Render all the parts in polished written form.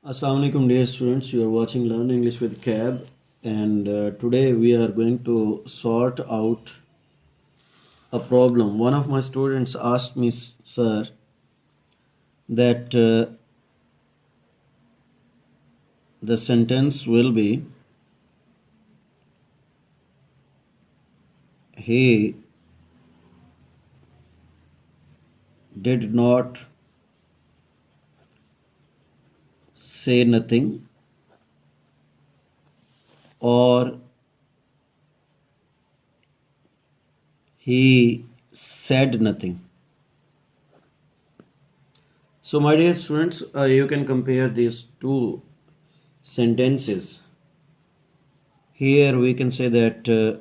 Assalamu alaikum dear students, you are watching Learn English with Cab, and today we are going to sort out a problem. One of my students asked me, sir, that the sentence will be, he did not say nothing, or he said nothing. So my dear students, you can compare these two sentences. Here we can say that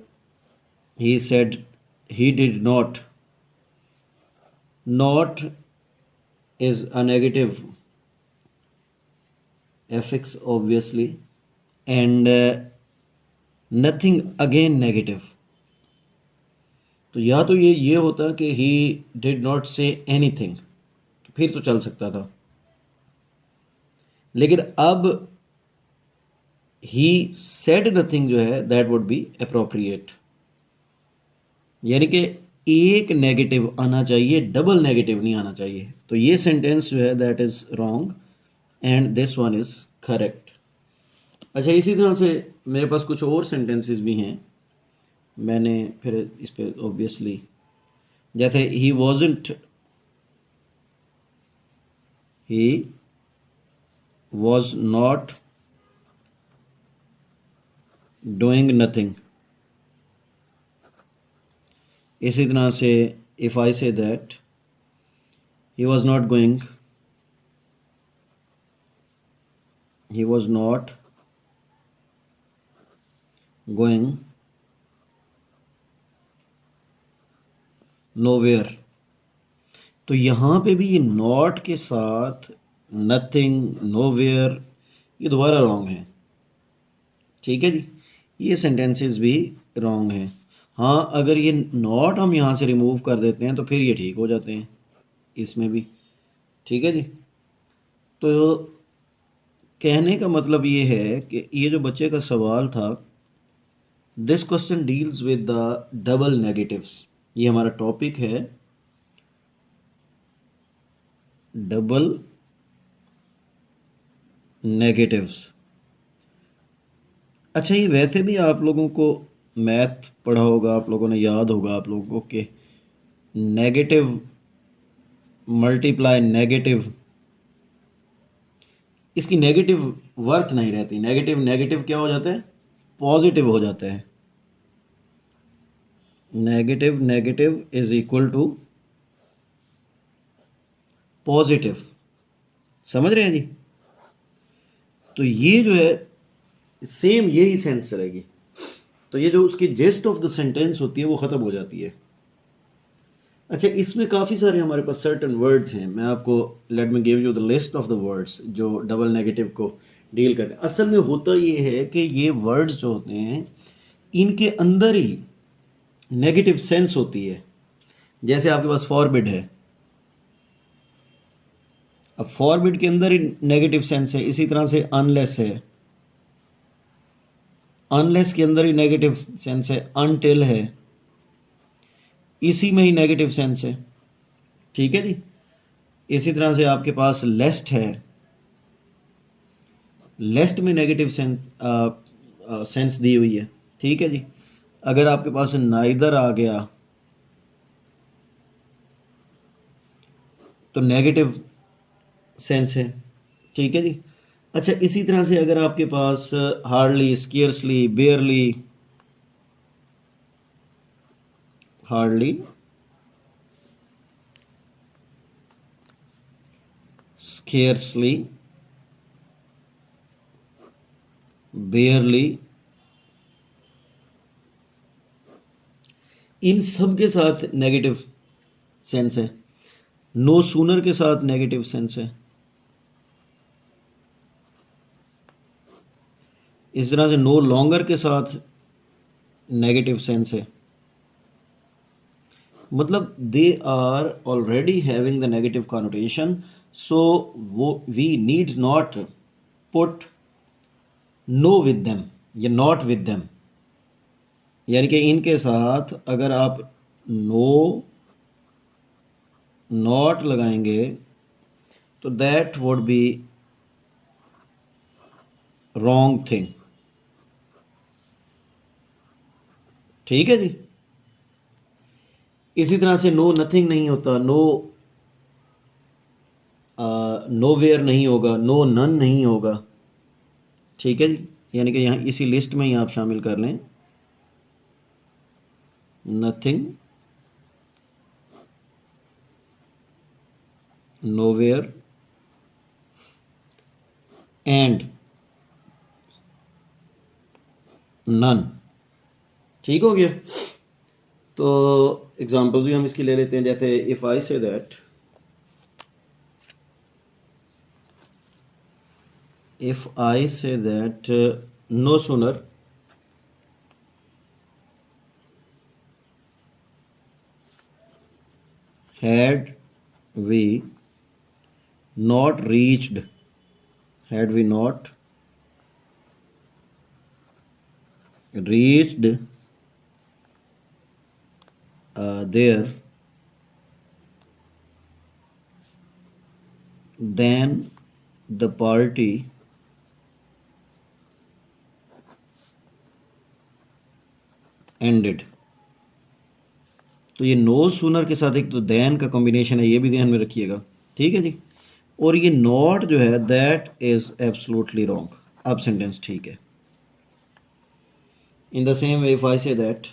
he said he did not. Not is a negative affix obviously, and nothing again negative. तो या तो ये होता कि he did not say anything, फिर तो चल सकता था, लेकिन अब he said nothing जो है that would be appropriate. यानी कि एक नेगेटिव आना चाहिए, डबल नेगेटिव नहीं आना चाहिए. तो ये सेंटेंस जो है that is wrong and this one is correct. अच्छा, इसी तरह से मेरे पास कुछ और सेंटेंसेस भी हैं. मैंने फिर इस पे ऑब्वियसली, जैसे he was not doing nothing. इसी तरह से if I say that he was not going, he was not going nowhere. तो यहाँ पे भी ये नॉट के साथ नथिंग, नोवेयर, ये दोबारा रॉन्ग है. ठीक है जी, ये सेंटेंसेस भी रॉन्ग हैं. हाँ, अगर ये नॉट हम यहाँ से रिमूव कर देते हैं तो फिर ये ठीक हो जाते हैं इसमें भी. ठीक है जी. तो कहने का मतलब ये है कि ये जो बच्चे का सवाल था, this question deals with the double negatives. ये हमारा टॉपिक है, डबल नेगेटिव्स. अच्छा, ये वैसे भी आप लोगों को मैथ पढ़ा होगा, आप लोगों ने याद होगा आप लोगों को कि नेगेटिव मल्टीप्लाई नेगेटिव, इसकी नेगेटिव वर्थ नहीं रहती. नेगेटिव नेगेटिव क्या हो जाता है? पॉजिटिव हो जाता है. Negative negative is equal to positive. समझ रहे हैं जी? तो ये जो है सेम यही सेंस चलेगी. तो ये जो उसकी जेस्ट ऑफ द सेंटेंस होती है वो ख़त्म हो जाती है. अच्छा, इसमें काफ़ी सारे हमारे पास सर्टन वर्ड्स हैं. मैं आपको let me give you the list of the words जो डबल नेगेटिव को डील करते हैं. असल में होता ये है कि ये वर्ड्स जो होते हैं इनके अंदर ही नेगेटिव सेंस होती है. जैसे आपके पास फॉरबिड है, अब फॉरबिड के अंदर ही नेगेटिव सेंस है. इसी तरह से अनलेस है, अनलेस के अंदर ही नेगेटिव सेंस है. अनटिल है, इसी में ही नेगेटिव सेंस है. ठीक है जी. इसी तरह से आपके पास लेस्ट है, लेस्ट में नेगेटिव सेंस दी हुई है. ठीक है जी. अगर आपके पास नाइदर आ गया तो नेगेटिव सेंस है. ठीक है जी. अच्छा, इसी तरह से अगर आपके पास hardly, scarcely, barely, hardly, scarcely, barely, इन सब के साथ नेगेटिव सेंस है. नो सूनर के साथ नेगेटिव सेंस है. इस तरह से नो लॉन्गर के साथ नेगेटिव सेंस है. मतलब they are already having the negative connotation, so वो we need not put no with them या नॉट विद देम, यानी कि इनके साथ अगर आप नो नॉट लगाएंगे तो that would be wrong thing. ठीक है जी। इसी तरह से नो नथिंग नहीं होता, नो नोवेयर नहीं होगा, नो नन नहीं होगा। ठीक है जी, यानी कि यहाँ इसी लिस्ट में ही आप शामिल कर लें नथिंग, नोवेयर एंड नन। ठीक हो गया। तो एग्जांपल्स भी हम इसकी ले लेते हैं, जैसे if I say that, if I say that no sooner had we not reached, had we not reached there, then the party ended। तो ये नो सूनर के साथ एक तो देन का कॉम्बिनेशन है, ये भी ध्यान में रखिएगा। ठीक है जी। और ये नॉट जो है दैट इज एब्सोल्युटली रॉन्ग, अब सेंटेंस ठीक है। In the same way if I say that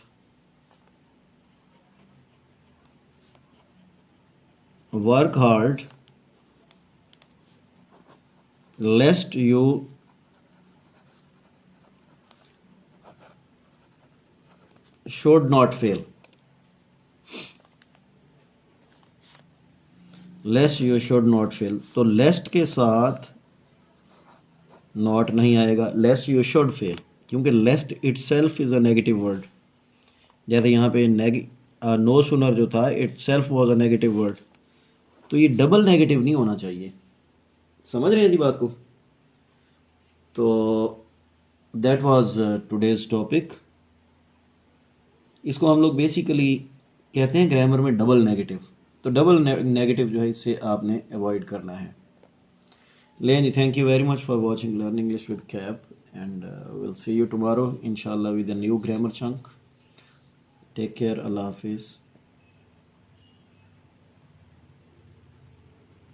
work hard लेस्ट you should not fail, लेस्ट you should not fail, तो लेस्ट के साथ नॉट नहीं आएगा, लेस्ट यू शुड फेल, क्योंकि lest itself is a negative word. जैसे यहाँ पे नो सुनर जो था itself was a negative word, तो ये डबल नेगेटिव नहीं होना चाहिए। समझ रहे हैं जी बात को। तो दैट वाज टुडेज टॉपिक। इसको हम लोग बेसिकली कहते हैं ग्रामर में डबल नेगेटिव। तो डबल नेगेटिव जो है इससे आपने अवॉइड करना है। लें जी, thank you very much for watching learn English with Cap and will see you tomorrow इंशाल्लाह with a new grammar chunk. Take care, अल्लाह हाफिज़।